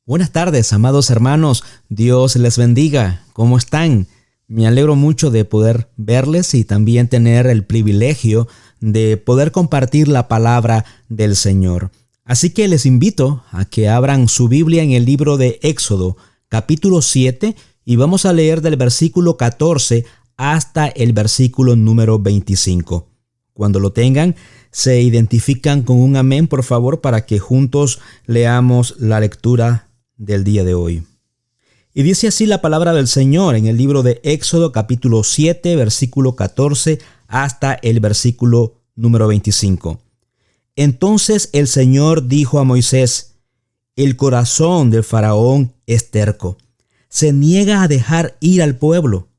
Buenas tardes, amados hermanos. Dios les bendiga. ¿Cómo están? Me alegro mucho de poder verles y también tener el privilegio de poder compartir la palabra del Señor. Así que les invito a que abran su Biblia en el libro de Éxodo, capítulo 7, y vamos a leer del versículo 14 hasta el versículo número 25. Cuando lo tengan, se identifican con un amén, por favor, para que juntos leamos la lectura del día de hoy. Y dice así la palabra del Señor en el libro de Éxodo capítulo 7, versículo 14 hasta el versículo número 25. Entonces el Señor dijo a Moisés: el corazón del faraón es terco, se niega a dejar ir al pueblo.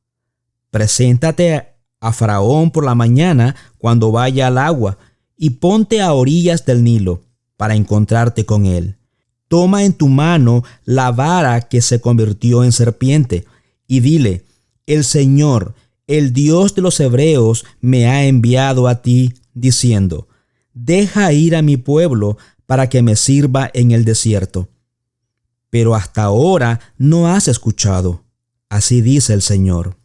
Preséntate a Faraón por la mañana cuando vaya al agua y ponte a orillas del Nilo para encontrarte con él. Toma en tu mano la vara que se convirtió en serpiente y dile: el Señor, el Dios de los hebreos, me ha enviado a ti, diciendo: deja ir a mi pueblo para que me sirva en el desierto. Pero hasta ahora no has escuchado. Así dice el Señor: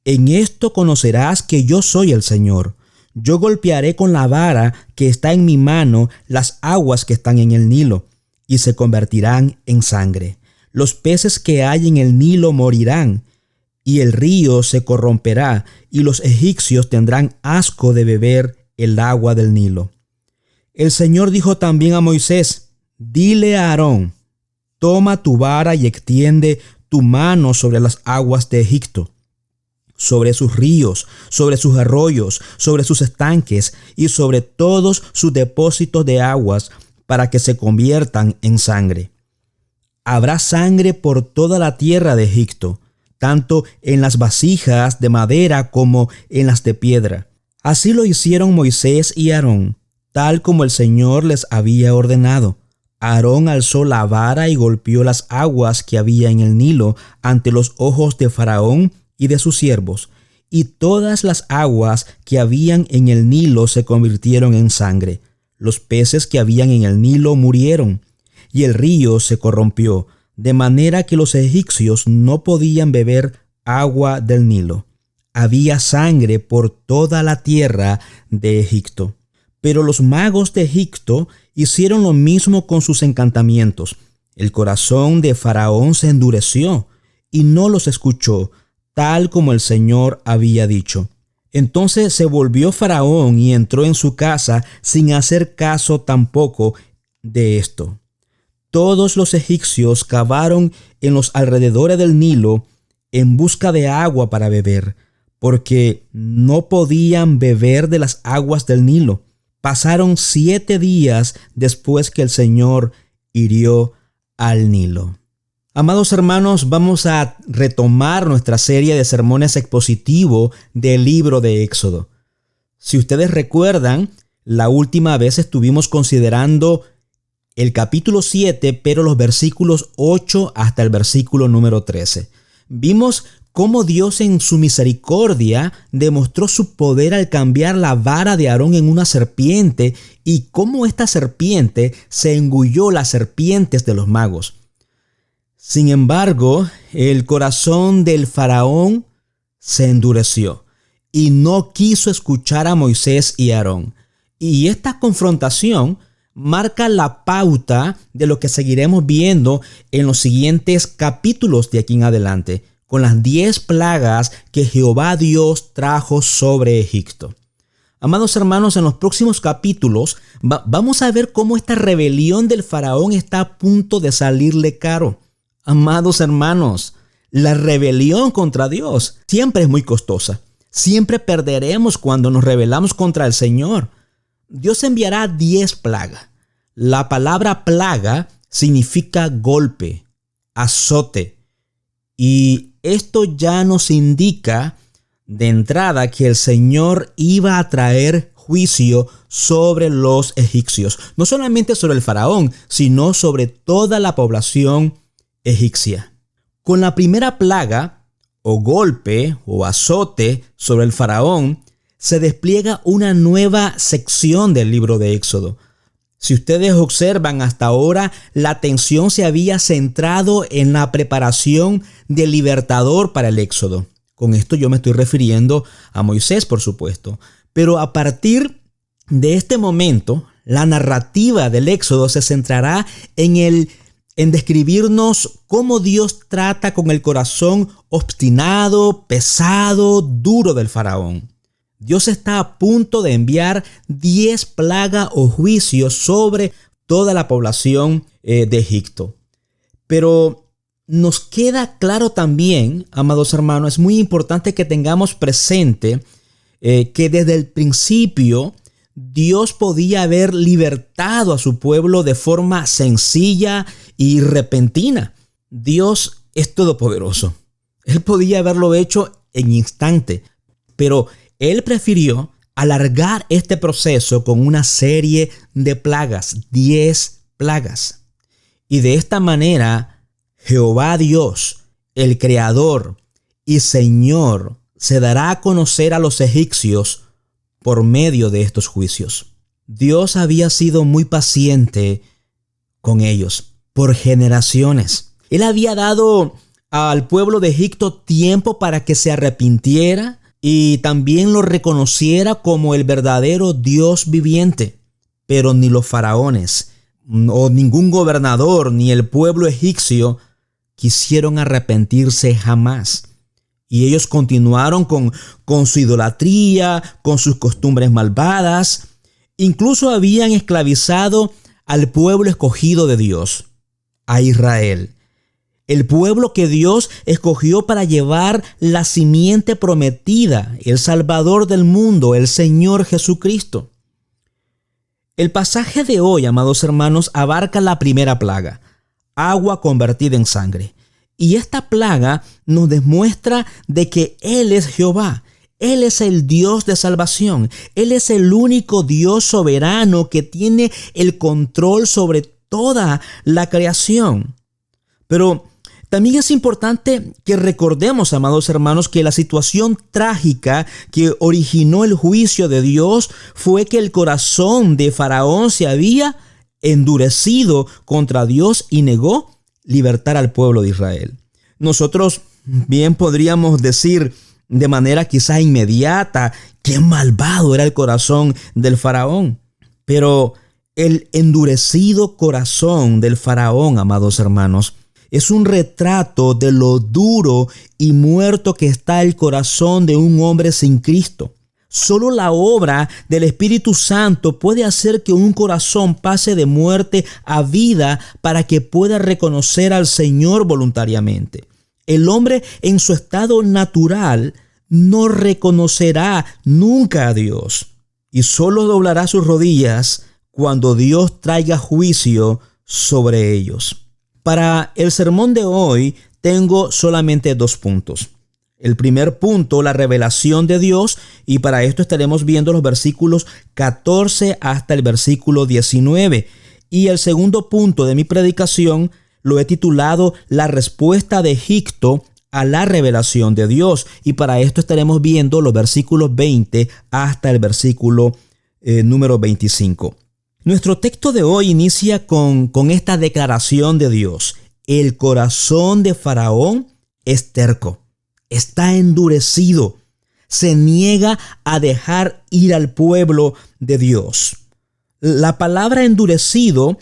en esto conocerás que yo soy el Señor. Yo golpearé con la vara que está en mi mano las aguas que están en el Nilo, y se convertirán en sangre. Los peces que hay en el Nilo morirán, y el río se corromperá, y los egipcios tendrán asco de beber el agua del Nilo. El Señor dijo también a Moisés: dile a Aarón: toma tu vara y extiende tu mano sobre las aguas de Egipto, sobre sus ríos, sobre sus arroyos, sobre sus estanques y sobre todos sus depósitos de aguas, para que se conviertan en sangre. Habrá sangre por toda la tierra de Egipto, tanto en las vasijas de madera como en las de piedra. Así lo hicieron Moisés y Aarón, tal como el Señor les había ordenado. Aarón alzó la vara y golpeó las aguas que había en el Nilo ante los ojos de Faraón y de sus siervos, y todas las aguas que habían en el Nilo se convirtieron en sangre. Los peces que habían en el Nilo murieron, y el río se corrompió, de manera que los egipcios no podían beber agua del Nilo. Había sangre por toda la tierra de Egipto. Pero los magos de Egipto hicieron lo mismo con sus encantamientos. El corazón de Faraón se endureció y no los escuchó, tal como el Señor había dicho. Entonces se volvió Faraón y entró en su casa sin hacer caso tampoco de esto. Todos los egipcios cavaron en los alrededores del Nilo en busca de agua para beber, porque no podían beber de las aguas del Nilo. Pasaron 7 días después que el Señor hirió al Nilo. Amados hermanos, vamos a retomar nuestra serie de sermones expositivos del libro de Éxodo. Si ustedes recuerdan, la última vez estuvimos considerando el capítulo 7, pero los versículos 8 hasta el versículo número 13. Vimos cómo Dios en su misericordia demostró su poder al cambiar la vara de Aarón en una serpiente y cómo esta serpiente se engulló las serpientes de los magos. Sin embargo, el corazón del faraón se endureció y no quiso escuchar a Moisés y Aarón. Y esta confrontación marca la pauta de lo que seguiremos viendo en los siguientes capítulos de aquí en adelante, con las 10 plagas que Jehová Dios trajo sobre Egipto. Amados hermanos, en los próximos capítulos vamos a ver cómo esta rebelión del faraón está a punto de salirle caro. Amados hermanos, la rebelión contra Dios siempre es muy costosa. Siempre perderemos cuando nos rebelamos contra el Señor. Dios enviará 10 plagas. La palabra plaga significa golpe, azote. Y esto ya nos indica de entrada que el Señor iba a traer juicio sobre los egipcios. No solamente sobre el faraón, sino sobre toda la población egipcia. Con la primera plaga, o golpe, o azote sobre el faraón, se despliega una nueva sección del libro de Éxodo. Si ustedes observan hasta ahora, la atención se había centrado en la preparación del libertador para el éxodo. Con esto yo me estoy refiriendo a Moisés, por supuesto. Pero a partir de este momento, la narrativa del éxodo se centrará en describirnos cómo Dios trata con el corazón obstinado, pesado, duro del faraón. Dios está a punto de enviar 10 plagas o juicios sobre toda la población de Egipto. Pero nos queda claro también, amados hermanos, es muy importante que tengamos presente que desde el principio Dios podía haber libertado a su pueblo de forma sencilla y repentina. Dios es todopoderoso. Él podía haberlo hecho en instante, pero Él prefirió alargar este proceso con una serie de plagas, 10 plagas. Y de esta manera, Jehová Dios, el Creador y Señor, se dará a conocer a los egipcios por medio de estos juicios. Dios había sido muy paciente con ellos por generaciones. Él había dado al pueblo de Egipto tiempo para que se arrepintiera y también lo reconociera como el verdadero Dios viviente. Pero ni los faraones, o ningún gobernador, ni el pueblo egipcio quisieron arrepentirse jamás. Y ellos continuaron con su idolatría, con sus costumbres malvadas. Incluso habían esclavizado al pueblo escogido de Dios, a Israel. El pueblo que Dios escogió para llevar la simiente prometida, el Salvador del mundo, el Señor Jesucristo. El pasaje de hoy, amados hermanos, abarca la primera plaga, agua convertida en sangre. Y esta plaga nos demuestra de que Él es Jehová. Él es el Dios de salvación. Él es el único Dios soberano que tiene el control sobre toda la creación. Pero también es importante que recordemos, amados hermanos, que la situación trágica que originó el juicio de Dios fue que el corazón de Faraón se había endurecido contra Dios y negó libertar al pueblo de Israel. Nosotros bien podríamos decir de manera quizás inmediata qué malvado era el corazón del faraón. Pero el endurecido corazón del faraón, amados hermanos, es un retrato de lo duro y muerto que está el corazón de un hombre sin Cristo. Solo la obra del Espíritu Santo puede hacer que un corazón pase de muerte a vida para que pueda reconocer al Señor voluntariamente. El hombre en su estado natural no reconocerá nunca a Dios y solo doblará sus rodillas cuando Dios traiga juicio sobre ellos. Para el sermón de hoy tengo solamente 2 puntos. El primer punto, la revelación de Dios, y para esto estaremos viendo los versículos 14 hasta el versículo 19. Y el segundo punto de mi predicación lo he titulado La respuesta de Egipto a la revelación de Dios. Y para esto estaremos viendo los versículos 20 hasta el versículo número 25. Nuestro texto de hoy inicia con esta declaración de Dios. El corazón de Faraón es terco. Está endurecido, se niega a dejar ir al pueblo de Dios. La palabra endurecido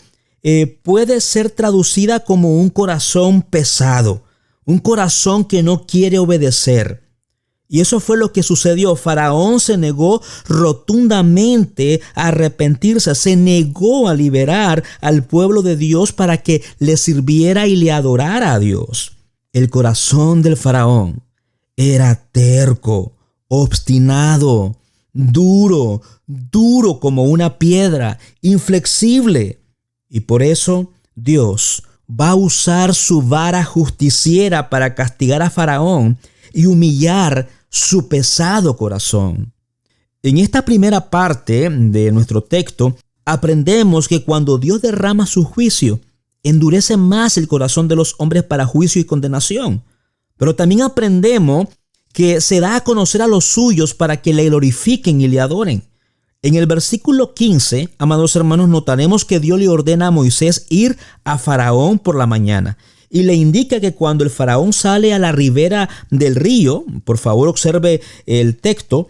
puede ser traducida como un corazón pesado, un corazón que no quiere obedecer. Y eso fue lo que sucedió. Faraón se negó rotundamente a arrepentirse, se negó a liberar al pueblo de Dios para que le sirviera y le adorara a Dios. El corazón del faraón era terco, obstinado, duro como una piedra, inflexible. Y por eso Dios va a usar su vara justiciera para castigar a Faraón y humillar su pesado corazón. En esta primera parte de nuestro texto aprendemos que cuando Dios derrama su juicio, endurece más el corazón de los hombres para juicio y condenación. Pero también aprendemos que se da a conocer a los suyos para que le glorifiquen y le adoren. En el versículo 15, amados hermanos, notaremos que Dios le ordena a Moisés ir a Faraón por la mañana y le indica que cuando el Faraón sale a la ribera del río, por favor observe el texto,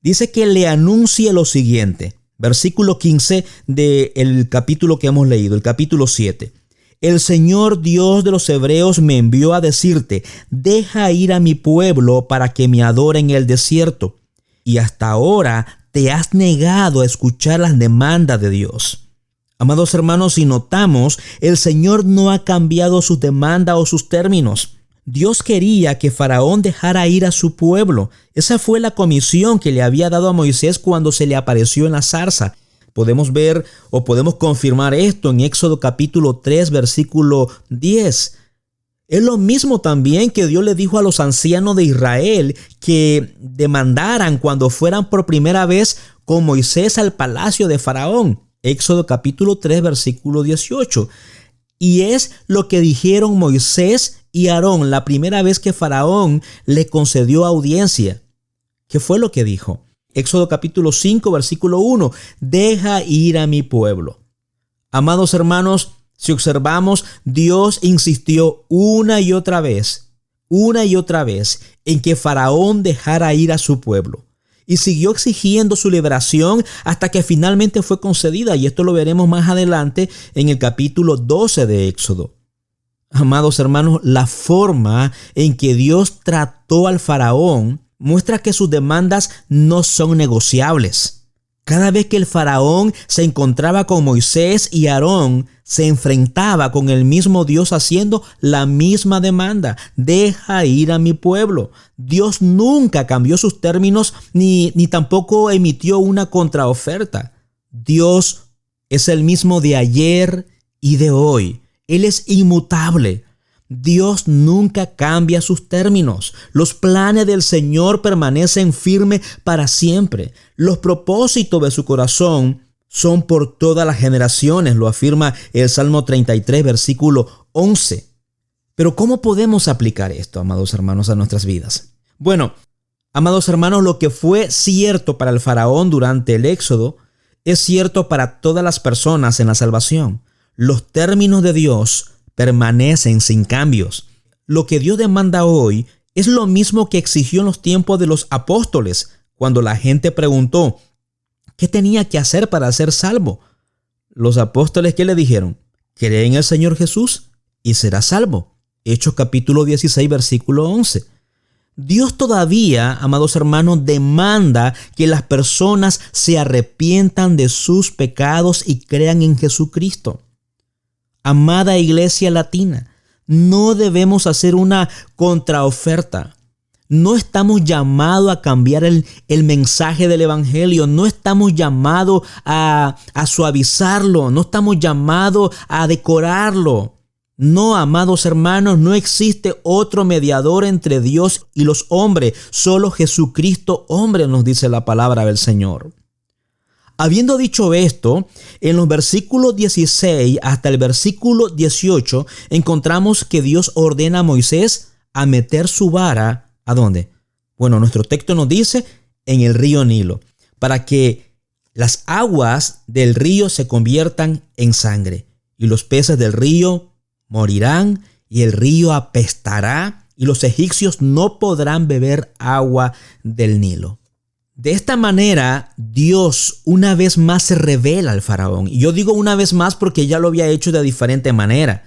dice que le anuncie lo siguiente. Versículo 15 del capítulo que hemos leído, el capítulo 7. El Señor Dios de los hebreos me envió a decirte, deja ir a mi pueblo para que me adore en el desierto. Y hasta ahora te has negado a escuchar las demandas de Dios. Amados hermanos, si notamos, el Señor no ha cambiado sus demandas o sus términos. Dios quería que Faraón dejara ir a su pueblo. Esa fue la comisión que le había dado a Moisés cuando se le apareció en la zarza. Podemos ver o podemos confirmar esto en Éxodo capítulo 3, versículo 10. Es lo mismo también que Dios le dijo a los ancianos de Israel que demandaran cuando fueran por primera vez con Moisés al palacio de Faraón. Éxodo capítulo 3, versículo 18. Y es lo que dijeron Moisés y Aarón la primera vez que Faraón le concedió audiencia. ¿Qué fue lo que dijo? Éxodo capítulo 5, versículo 1. Deja ir a mi pueblo. Amados hermanos, si observamos, Dios insistió una y otra vez en que Faraón dejara ir a su pueblo. Y siguió exigiendo su liberación hasta que finalmente fue concedida. Y esto lo veremos más adelante en el capítulo 12 de Éxodo. Amados hermanos, la forma en que Dios trató al Faraón muestra que sus demandas no son negociables. Cada vez que el Faraón se encontraba con Moisés y Aarón, se enfrentaba con el mismo Dios haciendo la misma demanda. Deja ir a mi pueblo. Dios nunca cambió sus términos ni tampoco emitió una contraoferta. Dios es el mismo de ayer y de hoy. Él es inmutable. Dios nunca cambia sus términos. Los planes del Señor permanecen firmes para siempre. Los propósitos de su corazón son por todas las generaciones, lo afirma el Salmo 33, versículo 11. Pero ¿cómo podemos aplicar esto, amados hermanos, a nuestras vidas? Bueno, amados hermanos, lo que fue cierto para el Faraón durante el Éxodo es cierto para todas las personas en la salvación. Los términos de Dios permanecen sin cambios. Lo que Dios demanda hoy es lo mismo que exigió en los tiempos de los apóstoles, cuando la gente preguntó, ¿qué tenía que hacer para ser salvo? Los apóstoles, ¿qué le dijeron? Cree en el Señor Jesús y serás salvo. Hechos capítulo 16, versículo 11. Dios todavía, amados hermanos, demanda que las personas se arrepientan de sus pecados y crean en Jesucristo. Amada Iglesia Latina, no debemos hacer una contraoferta. No estamos llamados a cambiar el mensaje del Evangelio. No estamos llamados a suavizarlo. No estamos llamados a decorarlo. No, amados hermanos, no existe otro mediador entre Dios y los hombres. Solo Jesucristo, hombre, nos dice la palabra del Señor. Habiendo dicho esto, en los versículos 16 hasta el versículo 18 encontramos que Dios ordena a Moisés a meter su vara, ¿a dónde? Bueno, nuestro texto nos dice en el río Nilo, para que las aguas del río se conviertan en sangre y los peces del río morirán y el río apestará y los egipcios no podrán beber agua del Nilo. De esta manera, Dios una vez más se revela al Faraón. Y yo digo una vez más porque ya lo había hecho de diferente manera.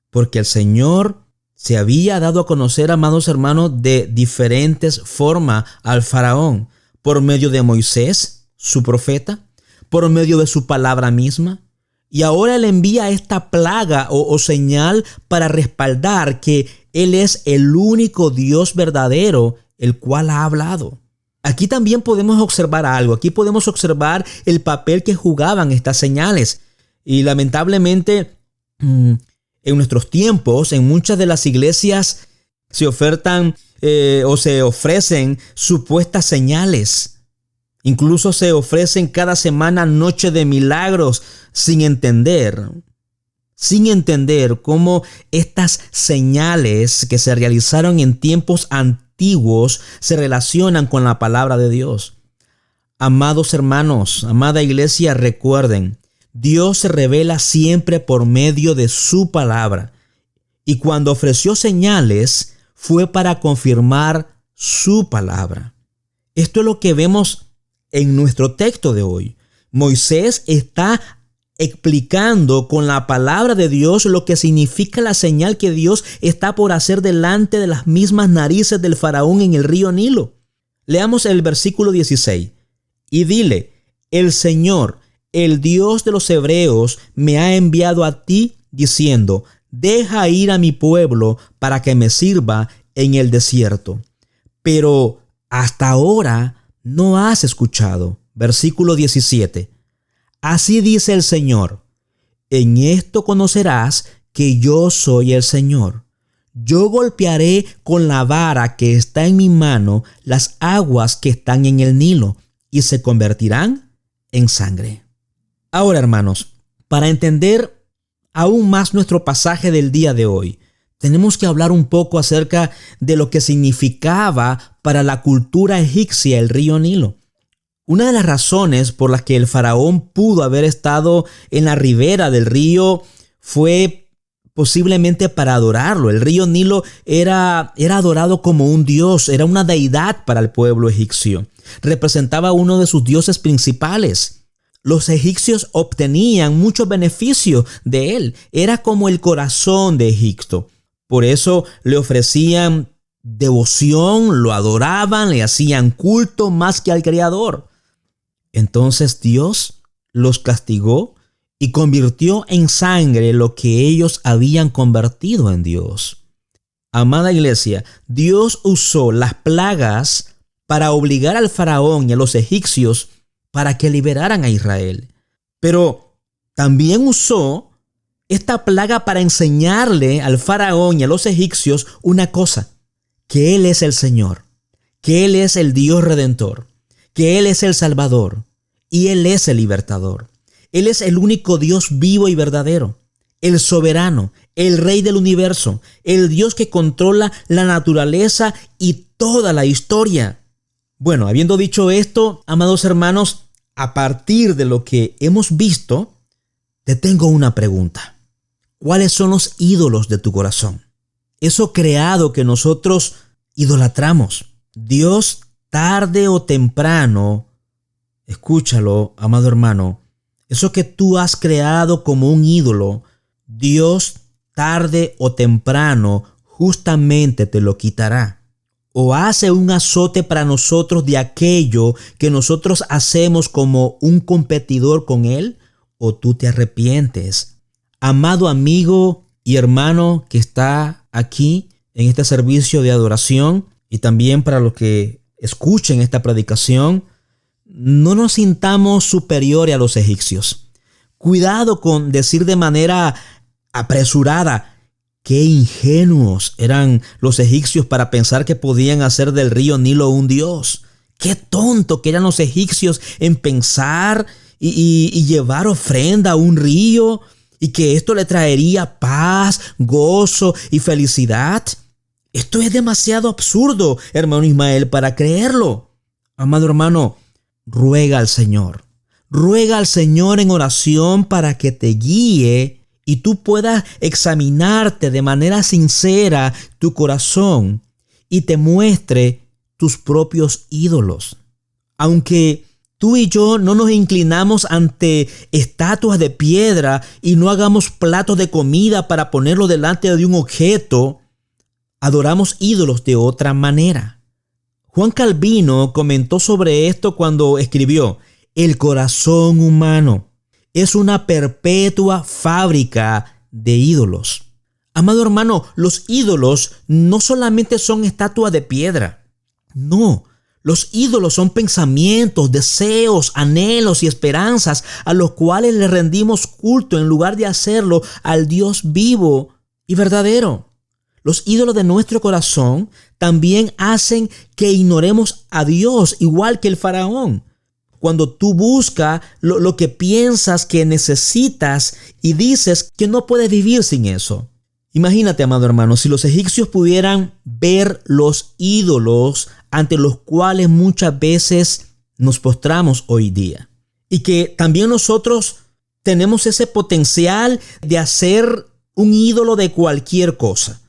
Porque el Señor se había dado a conocer, amados hermanos, de diferentes formas al Faraón. Por medio de Moisés, su profeta, por medio de su palabra misma. Y ahora Él envía esta plaga o señal para respaldar que Él es el único Dios verdadero, el cual ha hablado. Aquí también podemos observar algo. Aquí podemos observar el papel que jugaban estas señales. Y lamentablemente, en nuestros tiempos, en muchas de las iglesias se ofertan o se ofrecen supuestas señales. Incluso se ofrecen cada semana noche de milagros sin entender cómo estas señales que se realizaron en tiempos antiguos se relacionan con la palabra de Dios. Amados hermanos, amada iglesia, recuerden, Dios se revela siempre por medio de su palabra. Y cuando ofreció señales, fue para confirmar su palabra. Esto es lo que vemos en nuestro texto de hoy. Moisés está explicando con la palabra de Dios lo que significa la señal que Dios está por hacer delante de las mismas narices del faraón en el río Nilo. Leamos el versículo 16. Y dile, el Señor, el Dios de los hebreos, me ha enviado a ti diciendo, deja ir a mi pueblo para que me sirva en el desierto. Pero hasta ahora no has escuchado. Versículo 17. Así dice el Señor, en esto conocerás que yo soy el Señor. Yo golpearé con la vara que está en mi mano las aguas que están en el Nilo y se convertirán en sangre. Ahora, hermanos, para entender aún más nuestro pasaje del día de hoy, tenemos que hablar un poco acerca de lo que significaba para la cultura egipcia el río Nilo. Una de las razones por las que el faraón pudo haber estado en la ribera del río fue posiblemente para adorarlo. El río Nilo era adorado como un dios, era una deidad para el pueblo egipcio. Representaba uno de sus dioses principales. Los egipcios obtenían muchos beneficios de él. Era como el corazón de Egipto. Por eso le ofrecían devoción, lo adoraban, le hacían culto más que al Creador. Entonces Dios los castigó y convirtió en sangre lo que ellos habían convertido en Dios. Amada iglesia, Dios usó las plagas para obligar al faraón y a los egipcios para que liberaran a Israel. Pero también usó esta plaga para enseñarle al faraón y a los egipcios una cosa, que Él es el Señor, que Él es el Dios Redentor, que Él es el Salvador y Él es el Libertador. Él es el único Dios vivo y verdadero, el soberano, el Rey del universo, el Dios que controla la naturaleza y toda la historia. Bueno, habiendo dicho esto, amados hermanos, a partir de lo que hemos visto, te tengo una pregunta. ¿Cuáles son los ídolos de tu corazón? Eso creado que nosotros idolatramos. Dios, tarde o temprano, escúchalo, amado hermano, eso que tú has creado como un ídolo, Dios, tarde o temprano, justamente te lo quitará. O hace un azote para nosotros de aquello que nosotros hacemos como un competidor con Él, o tú te arrepientes. Amado amigo y hermano que está aquí en este servicio de adoración, y también para los que escuchen esta predicación, no nos sintamos superiores a los egipcios. Cuidado con decir de manera apresurada, qué ingenuos eran los egipcios para pensar que podían hacer del río Nilo un dios. Qué tonto que eran los egipcios en pensar y llevar ofrenda a un río y que esto le traería paz, gozo y felicidad. Esto es demasiado absurdo, hermano Ismael, para creerlo. Amado hermano, ruega al Señor en oración para que te guíe y tú puedas examinarte de manera sincera tu corazón y te muestre tus propios ídolos. Aunque tú y yo no nos inclinamos ante estatuas de piedra y no hagamos platos de comida para ponerlo delante de un objeto, adoramos ídolos de otra manera. Juan Calvino comentó sobre esto cuando escribió: el corazón humano es una perpetua fábrica de ídolos. Amado hermano, los ídolos no solamente son estatuas de piedra. No, los ídolos son pensamientos, deseos, anhelos y esperanzas a los cuales le rendimos culto en lugar de hacerlo al Dios vivo y verdadero. Los ídolos de nuestro corazón también hacen que ignoremos a Dios, igual que el faraón. Cuando tú buscas lo que piensas que necesitas y dices que no puedes vivir sin eso. Imagínate, amado hermano, si los egipcios pudieran ver los ídolos ante los cuales muchas veces nos postramos hoy día. Y que también nosotros tenemos ese potencial de hacer un ídolo de cualquier cosa.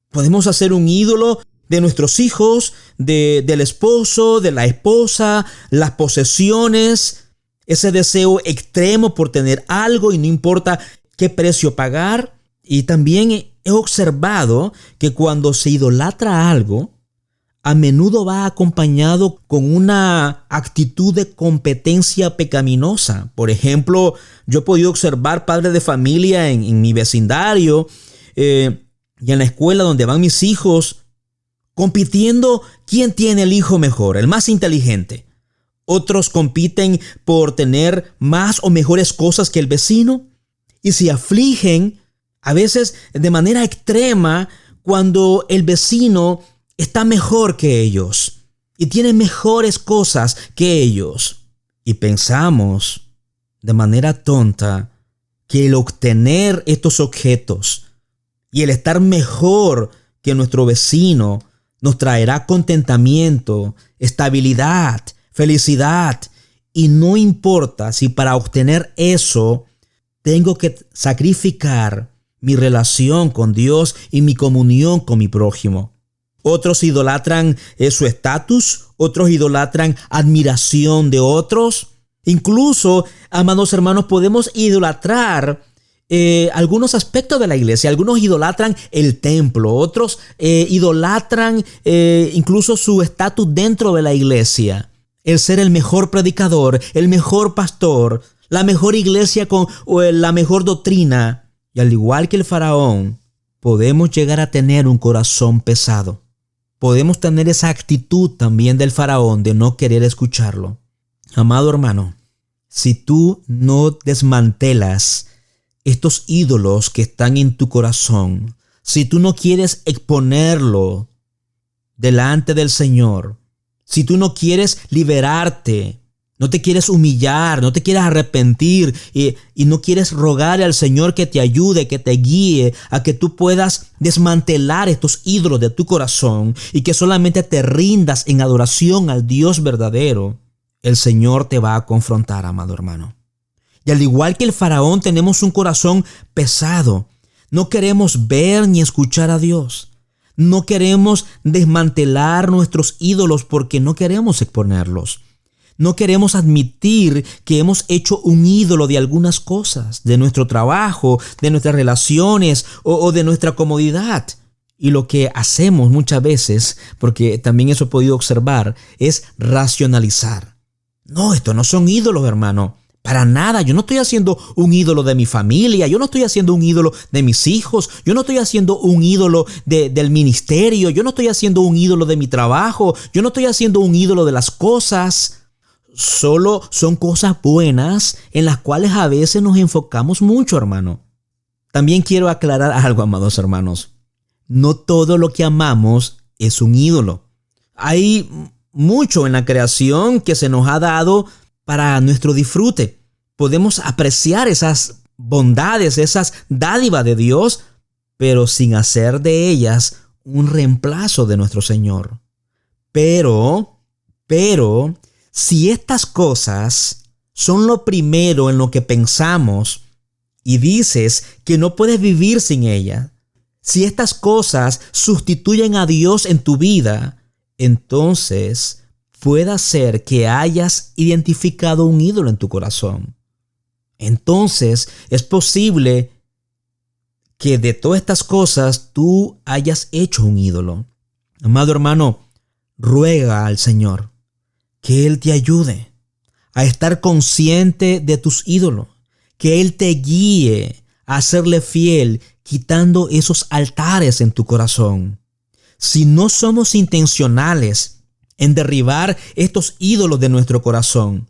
Podemos hacer un ídolo de nuestros hijos, del esposo, de la esposa, las posesiones, ese deseo extremo por tener algo y no importa qué precio pagar. Y también he observado que cuando se idolatra algo, a menudo va acompañado con una actitud de competencia pecaminosa. Por ejemplo, yo he podido observar padres de familia en mi vecindario y en la escuela donde van mis hijos, compitiendo quién tiene el hijo mejor, el más inteligente. Otros compiten por tener más o mejores cosas que el vecino y se afligen a veces de manera extrema cuando el vecino está mejor que ellos y tiene mejores cosas que ellos. Y pensamos de manera tonta que el obtener estos objetos y el estar mejor que nuestro vecino nos traerá contentamiento, estabilidad, felicidad. Y no importa si para obtener eso tengo que sacrificar mi relación con Dios y mi comunión con mi prójimo. Otros idolatran su estatus, otros idolatran admiración de otros. Incluso, amados hermanos, podemos idolatrar algunos aspectos de la iglesia. Algunos idolatran el templo, otros idolatran incluso su estatus dentro de la iglesia. El ser el mejor predicador, el mejor pastor, la mejor iglesia con la mejor doctrina. Y al igual que el faraón, podemos llegar a tener un corazón pesado. Podemos tener esa actitud también del faraón de no querer escucharlo. Amado hermano, si tú no desmantelas estos ídolos que están en tu corazón, si tú no quieres exponerlo delante del Señor, si tú no quieres liberarte, no te quieres humillar, no te quieres arrepentir y no quieres rogar al Señor que te ayude, que te guíe a que tú puedas desmantelar estos ídolos de tu corazón y que solamente te rindas en adoración al Dios verdadero, el Señor te va a confrontar, amado hermano. Y al igual que el faraón, tenemos un corazón pesado. No queremos ver ni escuchar a Dios. No queremos desmantelar nuestros ídolos porque no queremos exponerlos. No queremos admitir que hemos hecho un ídolo de algunas cosas, de nuestro trabajo, de nuestras relaciones o de nuestra comodidad. Y lo que hacemos muchas veces, porque también eso he podido observar, es racionalizar. No, estos no son ídolos, hermano. Para nada, yo no estoy haciendo un ídolo de mi familia, yo no estoy haciendo un ídolo de mis hijos, yo no estoy haciendo un ídolo del ministerio, yo no estoy haciendo un ídolo de mi trabajo, yo no estoy haciendo un ídolo de las cosas. Solo son cosas buenas en las cuales a veces nos enfocamos mucho, hermano. También quiero aclarar algo, amados hermanos. No todo lo que amamos es un ídolo. Hay mucho en la creación que se nos ha dado para nuestro disfrute. Podemos apreciar esas bondades, esas dádivas de Dios, pero sin hacer de ellas un reemplazo de nuestro Señor. Pero, si estas cosas son lo primero en lo que pensamos y dices que no puedes vivir sin ellas, si estas cosas sustituyen a Dios en tu vida, entonces puede ser que hayas identificado un ídolo en tu corazón. Entonces es posible que de todas estas cosas tú hayas hecho un ídolo. Amado hermano, ruega al Señor que Él te ayude a estar consciente de tus ídolos, que Él te guíe a serle fiel, quitando esos altares en tu corazón. Si no somos intencionales en derribar estos ídolos de nuestro corazón,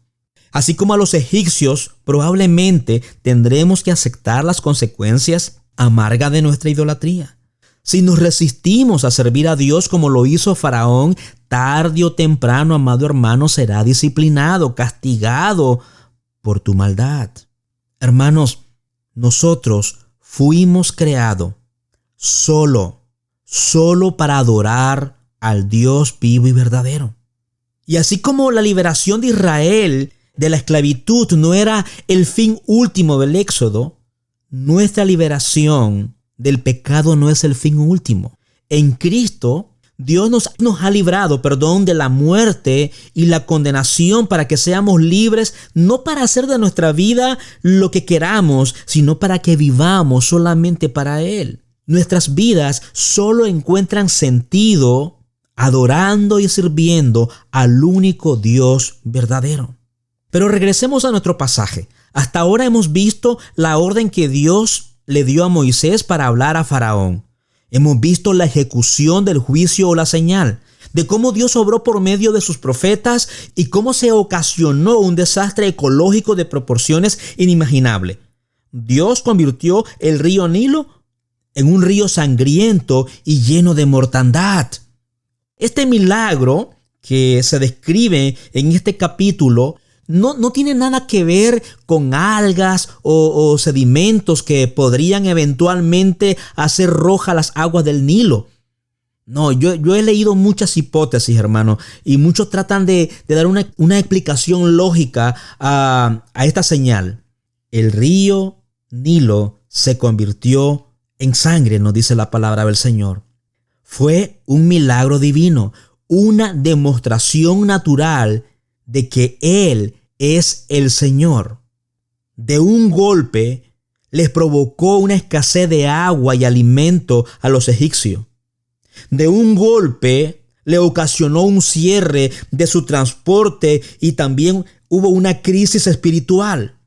así como a los egipcios, probablemente tendremos que aceptar las consecuencias amargas de nuestra idolatría. Si nos resistimos a servir a Dios como lo hizo Faraón, tarde o temprano, amado hermano, será disciplinado, castigado por tu maldad. Hermanos, nosotros fuimos creados solo para adorar al Dios vivo y verdadero. Y así como la liberación de Israel de la esclavitud no era el fin último del Éxodo, nuestra liberación del pecado no es el fin último. En Cristo, Dios nos ha librado, de la muerte y la condenación para que seamos libres, no para hacer de nuestra vida lo que queramos, sino para que vivamos solamente para Él. Nuestras vidas solo encuentran sentido adorando y sirviendo al único Dios verdadero. Pero regresemos a nuestro pasaje. Hasta ahora hemos visto la orden que Dios le dio a Moisés para hablar a Faraón. Hemos visto la ejecución del juicio o la señal, de cómo Dios obró por medio de sus profetas y cómo se ocasionó un desastre ecológico de proporciones inimaginables. Dios convirtió el río Nilo en un río sangriento y lleno de mortandad. Este milagro que se describe en este capítulo no tiene nada que ver con algas o sedimentos que podrían eventualmente hacer rojas las aguas del Nilo. No, yo he leído muchas hipótesis, hermano, y muchos tratan de dar una explicación lógica a esta señal. El río Nilo se convirtió en sangre, nos dice la palabra del Señor. Fue un milagro divino, una demostración natural de que Él es el Señor. De un golpe les provocó una escasez de agua y alimento a los egipcios. De un golpe le ocasionó un cierre de su transporte y también hubo una crisis espiritual.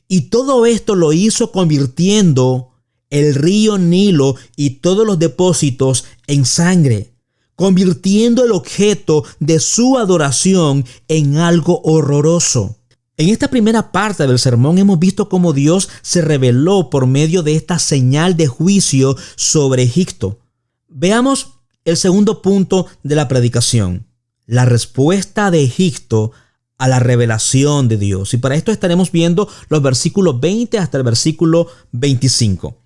Y todo esto lo hizo convirtiendo el río Nilo y todos los depósitos en sangre, convirtiendo el objeto de su adoración en algo horroroso. En esta primera parte del sermón hemos visto cómo Dios se reveló por medio de esta señal de juicio sobre Egipto. Veamos el segundo punto de la predicación, la respuesta de Egipto a la revelación de Dios. Y para esto estaremos viendo los versículos 20 hasta el versículo 25.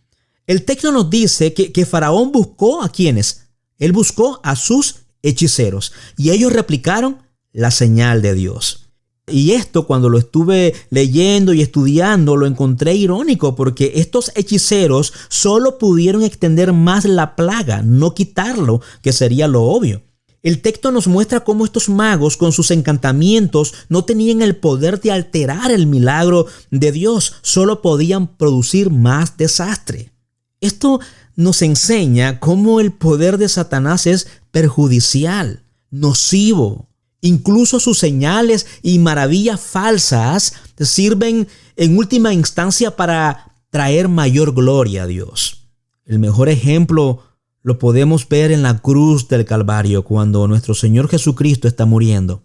El texto nos dice que Faraón buscó ¿a quiénes? Él buscó a sus hechiceros y ellos replicaron la señal de Dios. Y esto, cuando lo estuve leyendo y estudiando, lo encontré irónico porque estos hechiceros solo pudieron extender más la plaga, no quitarlo, que sería lo obvio. El texto nos muestra cómo estos magos con sus encantamientos no tenían el poder de alterar el milagro de Dios, solo podían producir más desastre. Esto nos enseña cómo el poder de Satanás es perjudicial, nocivo. Incluso sus señales y maravillas falsas sirven en última instancia para traer mayor gloria a Dios. El mejor ejemplo lo podemos ver en la cruz del Calvario cuando nuestro Señor Jesucristo está muriendo.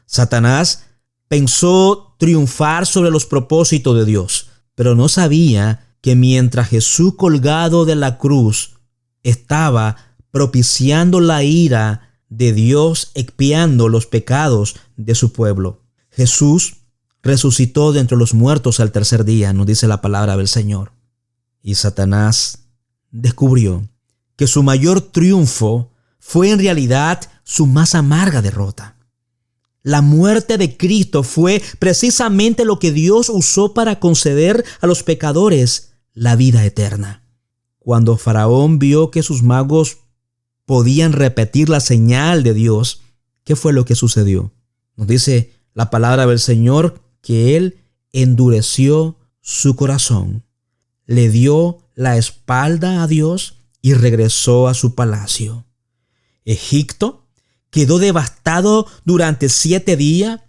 Satanás pensó triunfar sobre los propósitos de Dios, pero no sabía que mientras Jesús colgado de la cruz estaba propiciando la ira de Dios, expiando los pecados de su pueblo. Jesús resucitó de entre los muertos al tercer día, nos dice la palabra del Señor. Y Satanás descubrió que su mayor triunfo fue en realidad su más amarga derrota. La muerte de Cristo fue precisamente lo que Dios usó para conceder a los pecadores la vida eterna. Cuando Faraón vio que sus magos podían repetir la señal de Dios, ¿qué fue lo que sucedió? Nos dice la palabra del Señor que Él endureció su corazón, le dio la espalda a Dios y regresó a su palacio. Egipto quedó devastado durante 7 días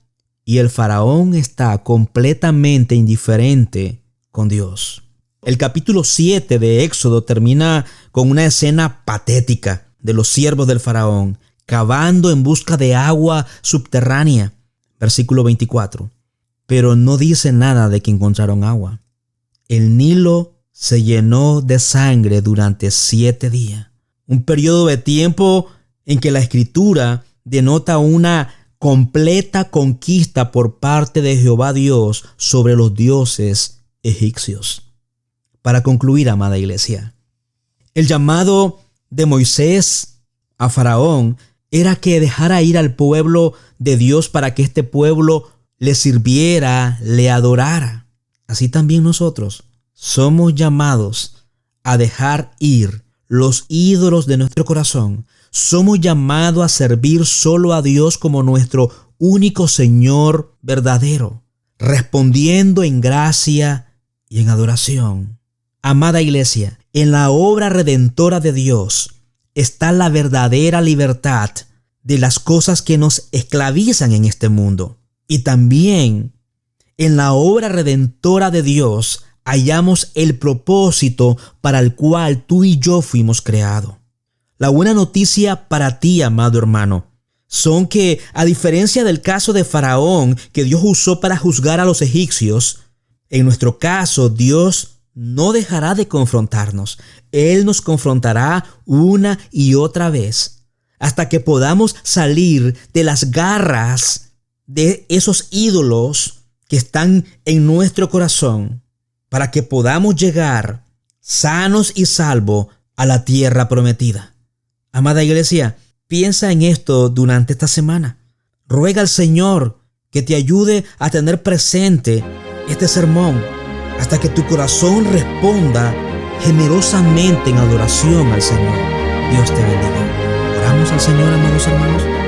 y el faraón está completamente indiferente con Dios. El capítulo 7 de Éxodo termina con una escena patética de los siervos del faraón, cavando en busca de agua subterránea. Versículo 24. Pero no dice nada de que encontraron agua. El Nilo se llenó de sangre durante 7 días. Un periodo de tiempo en que la Escritura denota una completa conquista por parte de Jehová Dios sobre los dioses egipcios. Para concluir, amada iglesia, el llamado de Moisés a Faraón era que dejara ir al pueblo de Dios para que este pueblo le sirviera, le adorara. Así también nosotros somos llamados a dejar ir los ídolos de nuestro corazón. Somos llamados a servir solo a Dios como nuestro único Señor verdadero, respondiendo en gracia y en adoración. Amada iglesia, en la obra redentora de Dios está la verdadera libertad de las cosas que nos esclavizan en este mundo. Y también en la obra redentora de Dios hallamos el propósito para el cual tú y yo fuimos creados. La buena noticia para ti, amado hermano, son que, a diferencia del caso de Faraón que Dios usó para juzgar a los egipcios, en nuestro caso Dios no dejará de confrontarnos. Él nos confrontará una y otra vez hasta que podamos salir de las garras de esos ídolos que están en nuestro corazón, para que podamos llegar sanos y salvos a la tierra prometida. Amada iglesia, piensa en esto durante esta semana. Ruega al Señor que te ayude a tener presente este sermón hasta que tu corazón responda generosamente en adoración al Señor. Dios te bendiga. Oramos al Señor, amados hermanos.